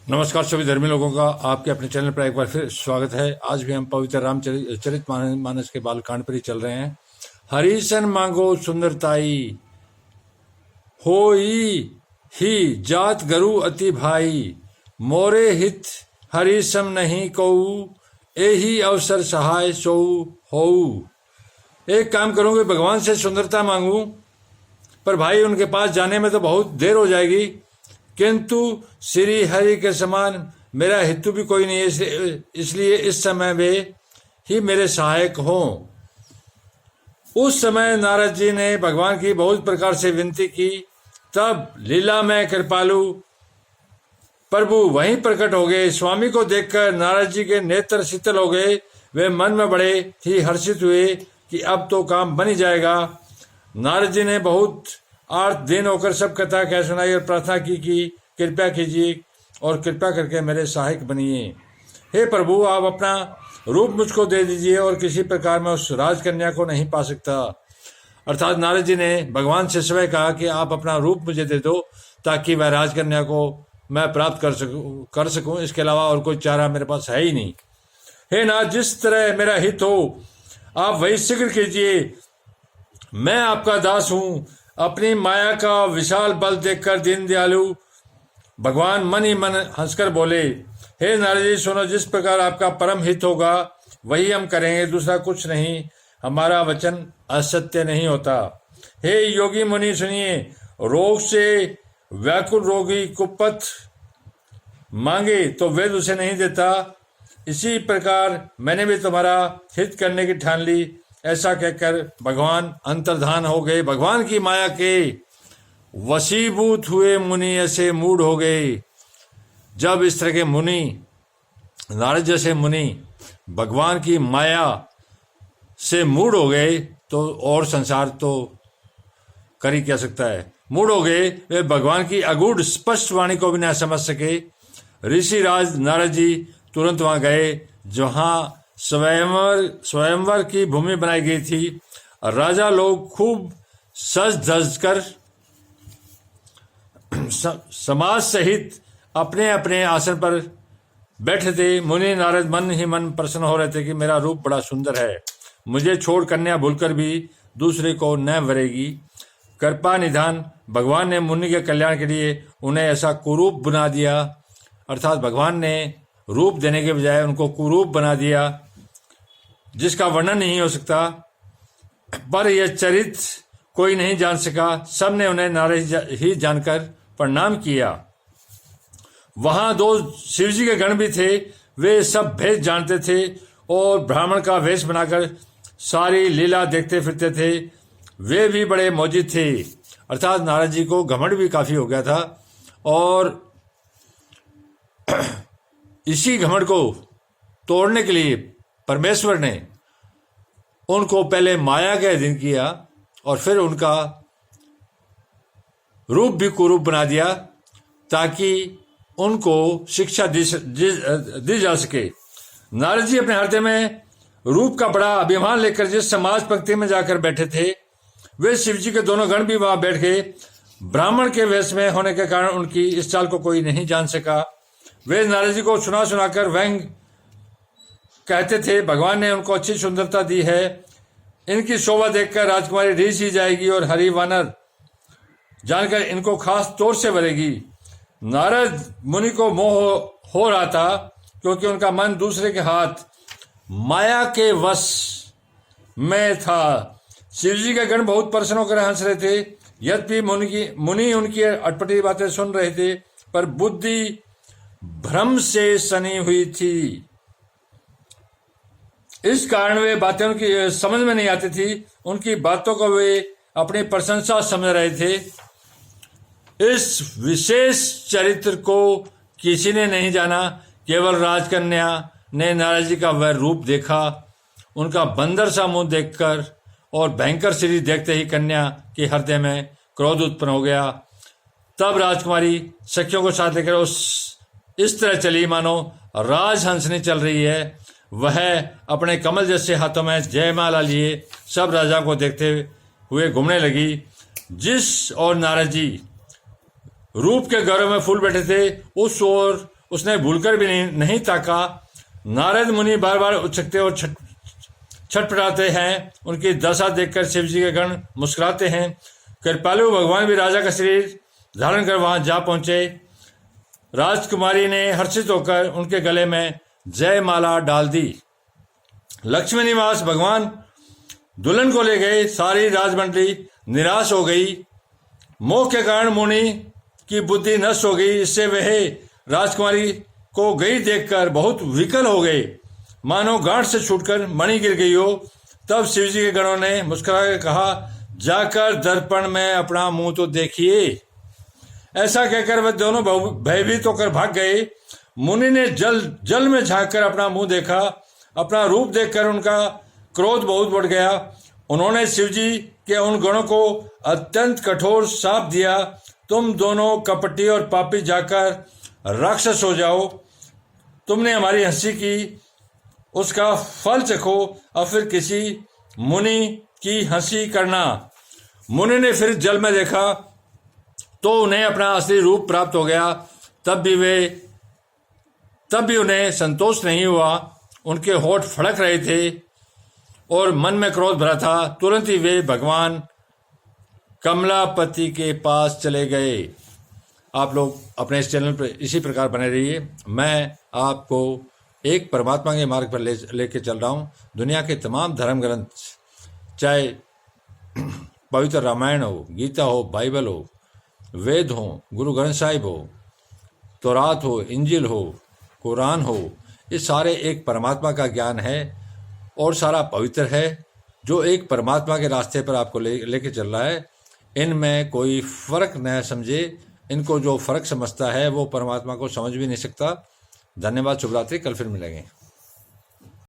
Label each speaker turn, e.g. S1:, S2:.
S1: नमस्कार सभी धर्मी लोगों का आपके अपने चैनल पर एक बार फिर स्वागत है। आज भी हम पवित्र रामचरित मानस के बालकांड पर ही चल रहे हैं। हरिसन मांगो सुंदरताई होई ही जात गरु अति भाई, मोरे हित हरिसम नहीं कऊ, एही अवसर सहाय सो होऊ। एक काम करूंगी, भगवान से सुंदरता मांगू, पर भाई उनके पास जाने में तो बहुत देर हो जाएगी, किंतु श्री हरि के समान मेरा हितु भी कोई नहीं है, इसलिए इस समय वे ही मेरे सहायक हों। उस समय नारद जी ने भगवान की बहुत प्रकार से विनती की, तब लीला में कृपालु प्रभु वहीं प्रकट हो गए। स्वामी को देखकर नारद जी के नेत्र शीतल हो गए। वे मन में बड़े ही हर्षित हुए कि अब तो काम बन ही जाएगा। नारद जी ने बहुत आर्त दिन होकर सब कथा कह सुनाई और प्रार्थना की कि कृपया कीजिए और कृपा करके मेरे सहायक बनिए। हे प्रभु, आप अपना रूप मुझको दे दीजिए और किसी प्रकार मैं उस राजकन्या को नहीं पा सकता। अर्थात नारद जी ने भगवान से स्वयं कहा कि आप अपना रूप मुझे दे दो ताकि वह राजकन्या को मैं प्राप्त कर सकूं। इसके अलावा और कोई चारा मेरे पास है ही नहीं। हे नाथ, जिस तरह मेरा हित हो आप वही शीघ्र कीजिए। मैं आपका दास हूं। अपनी माया का विशाल बल देखकर दीन दयालु भगवान मन ही मन हंसकर बोले, हे नारद जी सुनो, जिस प्रकार आपका परम हित होगा वही हम करेंगे, दूसरा कुछ नहीं। हमारा वचन असत्य नहीं होता। हे योगी मुनि सुनिए, रोग से व्याकुल रोगी कुपथ मांगे तो वेद उसे नहीं देता। इसी प्रकार मैंने भी तुम्हारा हित करने की ठान ली। ऐसा कहकर भगवान अंतर्धान हो गए। भगवान की माया के वशीभूत हुए मुनि ऐसे मूड हो गए। जब इस तरह के मुनि, नारद जैसे मुनि भगवान की माया से मूड हो गए तो और संसार तो कर ही क्या सकता है। मूड हो गए, वे भगवान की अगूढ़ स्पष्ट वाणी को भी न समझ सके। ऋषिराज नारद जी तुरंत वहां गए जहां स्वयंवर की भूमि बनाई गई थी। राजा लोग खूब सज धज कर समाज सहित अपने अपने आसन पर बैठे थे। मुनि नारद मन ही मन प्रसन्न हो रहे थे कि मेरा रूप बड़ा सुंदर है, मुझे छोड़ कन्या भूलकर भी दूसरे को न वरेगी। कृपा निधान भगवान ने मुनि के कल्याण के लिए उन्हें ऐसा कुरूप बना दिया। अर्थात भगवान ने रूप देने के बजाय उनको कुरूप बना दिया, जिसका वर्णन नहीं हो सकता। पर यह चरित्र कोई नहीं जान सका। सबने उन्हें नारद ही जानकर प्रणाम किया। वहां दो शिवजी के गण भी थे। वे सब भेद जानते थे और ब्राह्मण का वेश बनाकर सारी लीला देखते फिरते थे। वे भी बड़े मौजिद थे। अर्थात नारद जी को घमंड भी काफी हो गया था और इसी घमंड को तोड़ने के लिए परमेश्वर ने उनको पहले माया के अधीन किया और फिर उनका रूप भी कुरूप बना दिया ताकि उनको शिक्षा दी जा सके। नारद जी अपने हृदय में रूप का बड़ा अभिमान लेकर जिस समाज पंक्ति में जाकर बैठे थे, वे शिव जी के दोनों गण भी वहां बैठ गए। ब्राह्मण के वेश में होने के कारण उनकी इस चाल को कोई नहीं जान सका। वे नारद जी को सुना सुनाकर व्यंग कहते थे। भगवान ने उनको अच्छी सुंदरता दी है, इनकी शोभा देखकर राजकुमारी रीझ ही जाएगी और हरि वानर जानकर इनको खास तौर से वरेगी। नारद मुनि को मोह हो रहा था क्योंकि उनका मन दूसरे के हाथ माया के वश में था। शिवजी के गण बहुत प्रसन्न होकर हंस रहे थे। यद्यपि मुनि उनकी अटपटी बातें सुन रहे थे, पर बुद्धि भ्रम से सनी हुई थी। इस कारण वे बातें उनकी समझ में नहीं आती थी। उनकी बातों को वे अपनी प्रशंसा समझ रहे थे। इस विशेष चरित्र को किसी ने नहीं जाना। केवल राजकन्या ने नारद जी का वह रूप देखा। उनका बंदर सा मुंह देखकर और भयंकर शरीर देखते ही कन्या के हृदय में क्रोध उत्पन्न हो गया। तब राजकुमारी सखियों को साथ लेकर इस तरह चली मानो राजहंसनी चल रही है। वह अपने कमल जैसे हाथों में जयमाला लिए सब राजा को देखते हुए घूमने लगी। जिस और नारद जी रूप के गौरव में फूल बैठे थे, उस ओर उसने भूलकर भी नहीं ताका। नारद मुनि बार बार उछकते और छटपटाते हैं। उनकी दशा देखकर शिव जी के गण मुस्कुराते हैं। कृपालु भगवान भी राजा का शरीर धारण कर वहां जा पहुंचे। राजकुमारी ने हर्षित होकर उनके गले में जयमाला डाल दी। लक्ष्मी निवास भगवान दुल्हन को ले गए। सारी राजमंडली निराश हो गई। मोह के कारण मुनि की बुद्धि नष्ट हो गई। इससे वह राजकुमारी को गई देखकर बहुत विकल हो गए, मानो गांठ से छूटकर मणि गिर गई हो। तब शिवजी के गणों ने मुस्कुराकर कहा, जाकर दर्पण में अपना मुंह तो देखिए। ऐसा कहकर वह दोनों भयभीत होकर भाग गए। मुनि ने जल में झांककर अपना मुंह देखा। अपना रूप देखकर उनका क्रोध बहुत बढ़ गया। उन्होंने शिवजी के उन गणों को अत्यंत कठोर शाप दिया, तुम दोनों कपटी और पापी जाकर राक्षस हो जाओ। तुमने हमारी हंसी की, उसका फल चखो, और फिर किसी मुनि की हंसी करना। मुनि ने फिर जल में देखा तो उन्हें अपना असली रूप प्राप्त हो गया। तब भी उन्हें संतोष नहीं हुआ। उनके होठ फड़क रहे थे और मन में क्रोध भरा था। तुरंत ही वे भगवान कमलापति के पास चले गए। आप लोग अपने इस चैनल पर इसी प्रकार बने रहिए। मैं आपको एक परमात्मा के मार्ग पर लेके चल रहा हूँ। दुनिया के तमाम धर्म ग्रंथ, चाहे पवित्र रामायण हो, गीता हो, बाइबल हो, वेद हो, गुरु ग्रंथ साहिब हो, तौरात हो, इंजिल हो, कुरान हो, ये सारे एक परमात्मा का ज्ञान है और सारा पवित्र है, जो एक परमात्मा के रास्ते पर आपको लेके चल रहा है। इनमें कोई फर्क न समझे। इनको जो फर्क समझता है वो परमात्मा को समझ भी नहीं सकता। धन्यवाद। शुभ रात्रि। कल फिर मिलेंगे।